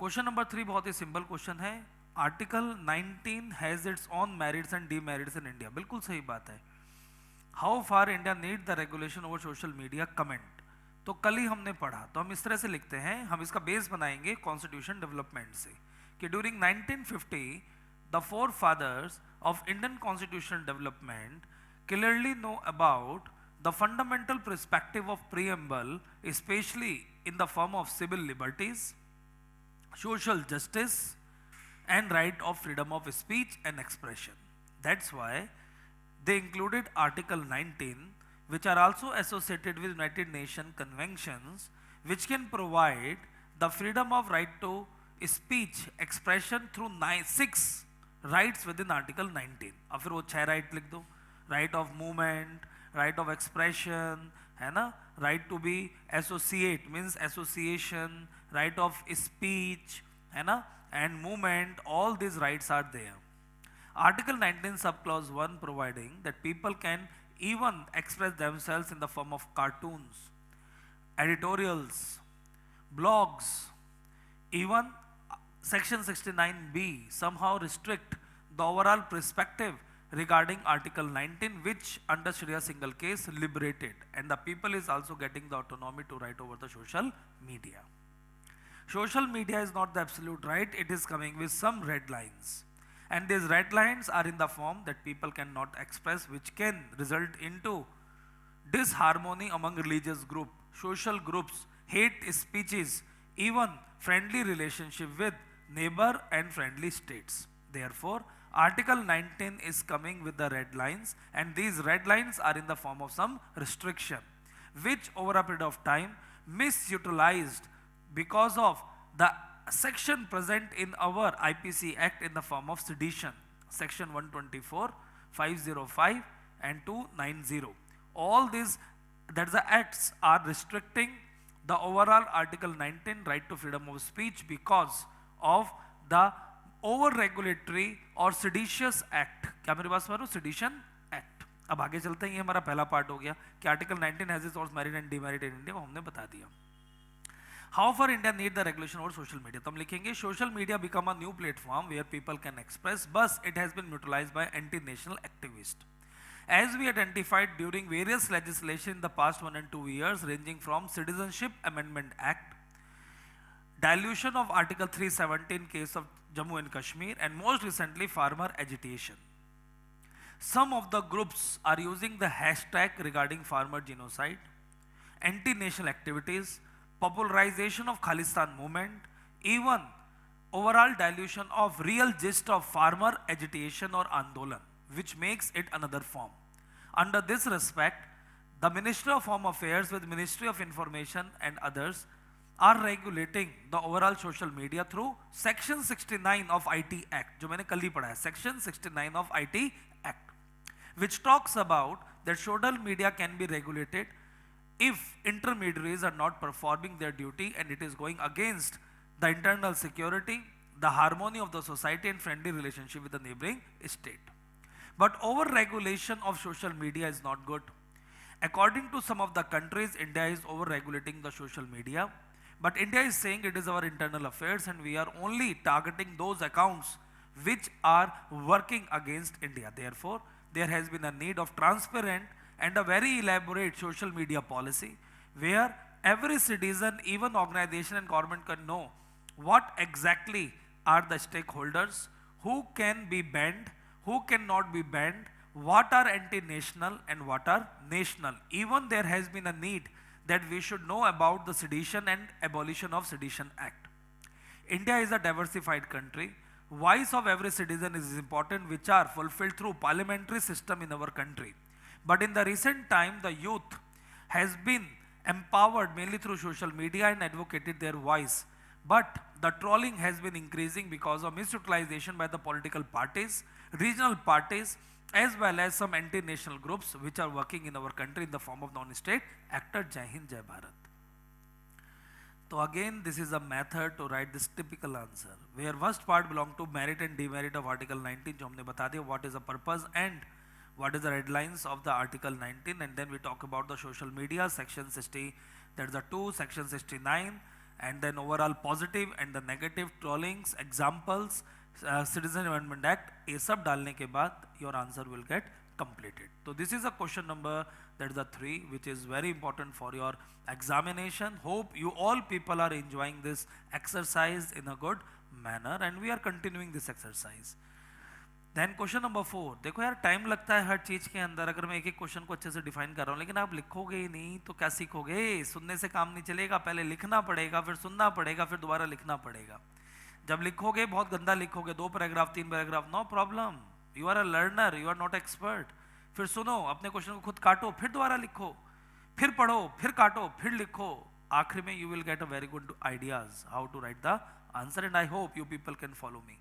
Question number 3 बहुत ही simple question है। Article 19 has its on merits and demerits in India. बिल्कुल सही बात है। How far India need the regulation over social media comment. तो कल ही हमने पढ़ा, तो हम इस तरह से लिखते हैं, हम इसका बेस बनाएंगे कॉन्स्टिट्यूशन डेवलपमेंट से कि during 1950 the four fathers of Indian constitution development clearly know about the fundamental perspective of preamble, especially in the form of civil liberties, social justice, and right of freedom of speech and expression. That's why they included Article 19, which are also associated with United Nations conventions, which can provide the freedom of right to speech expression through 6 rights within Article 19. अब फिर वो 6 right लिख दो, right of movement, right of expression, है ना, right to be associate means association, right of speech, है ना, and movement, all these rights are there. Article 19 subclause 1 providing that people can even express themselves in the form of cartoons, editorials, blogs, even section 69b somehow restrict the overall perspective regarding Article 19, which under Sharia single case liberated, and the people is also getting the autonomy to write over the social media. Social media is not the absolute right, it is coming with some red lines, and these red lines are in the form that people cannot express, which can result into disharmony among religious group, social groups, hate speeches, even friendly relationship with neighbor and friendly states. Therefore, Article 19 is coming with the red lines, and these red lines are in the form of some restriction, which over a period of time misutilized because of the section present in our IPC Act in the form of sedition, section 124, 505 and 290. All these, that the acts are restricting the overall Article 19 right to freedom of speech because of the over regulatory और seditious act. क्या मेरे पास मारो sedition act. अब आगे चलते हैं, ये हमारा पहला पार्ट हो गया कि article 19 has its on merit and demerit in India, वो हमने बता दिया. How far India need the regulation over social media? तो हम लिखेंगे social media become a new platform where people can express, but it has been utilized by anti-national activists. As we identified during various legislation in the past 1 and 2 years, ranging from Citizenship Amendment Act, dilution of Article 317 case of Jammu and Kashmir, and most recently farmer agitation. Some of the groups are using the hashtag regarding farmer genocide, anti-national activities, popularization of Khalistan movement, even overall dilution of real gist of farmer agitation or andolan, which makes it another form. Under this respect, the Ministry of Home Affairs with Ministry of Information and others are regulating the overall social media through section 69 of IT Act, जो मैंने कल ही पढ़ा है, section 69 of IT Act, which talks about that social media can be regulated if intermediaries are not performing their duty and it is going against the internal security, the harmony of the society and friendly relationship with the neighboring state. But over regulation of social media is not good. According to some of the countries, India is over regulating the social media, but India is saying it is our internal affairs and we are only targeting those accounts which are working against India. Therefore, there has been a need of transparent and a very elaborate social media policy where every citizen, even organization and government can know what exactly are the stakeholders, who can be banned, who cannot be banned, what are anti-national and what are national. Even there has been a need that we should know about the Sedition and Abolition of Sedition Act. India is a diversified country. Voice of every citizen is important, which are fulfilled through parliamentary system in our country. But in the recent time, the youth has been empowered mainly through social media and advocated their voice. But the trolling has been increasing because of misutilization by the political parties, regional parties, as well as some anti-national groups which are working in our country in the form of non-state actor. Jai Hind, Jai Bharat. So again, this is a method to write this typical answer, where first part belong to merit and demerit of Article 19, जो हमने बता दिया what is the purpose and what is the red lines of the Article 19, and then we talk about the social media, section 60, that is the 2, section 69, and then overall positive and the negative trollings, examples, Citizen Amendment Act, ये सब डालने के बाद your answer will get completed. So this is a question number, that is the 3, which is very important for your examination. Hope you all people are enjoying this exercise in a good manner, and we are continuing this exercise. Then question number 4, देखो यार time लगता है हर चीज के अंदर, अगर मैं एक एक क्वेश्चन को अच्छे से डिफाइन कर रहा हूँ लेकिन आप लिखोगे ही नहीं तो क्या सीखोगे? सुनने से काम नहीं चलेगा, पहले लिखना पड़ेगा, फिर सुनना पड़ेगा, फिर दोबारा लिखना पड़ेगा। जब लिखोगे बहुत गंदा लिखोगे, 2 paragraph 3 paragraph, no problem, you are a learner, you are not expert. फिर सुनो, अपने क्वेश्चन को खुद काटो, फिर दोबारा लिखो, फिर पढ़ो, फिर काटो, फिर लिखो, आखिर में you will get a very good ideas how to write the answer, and I hope you people can follow me.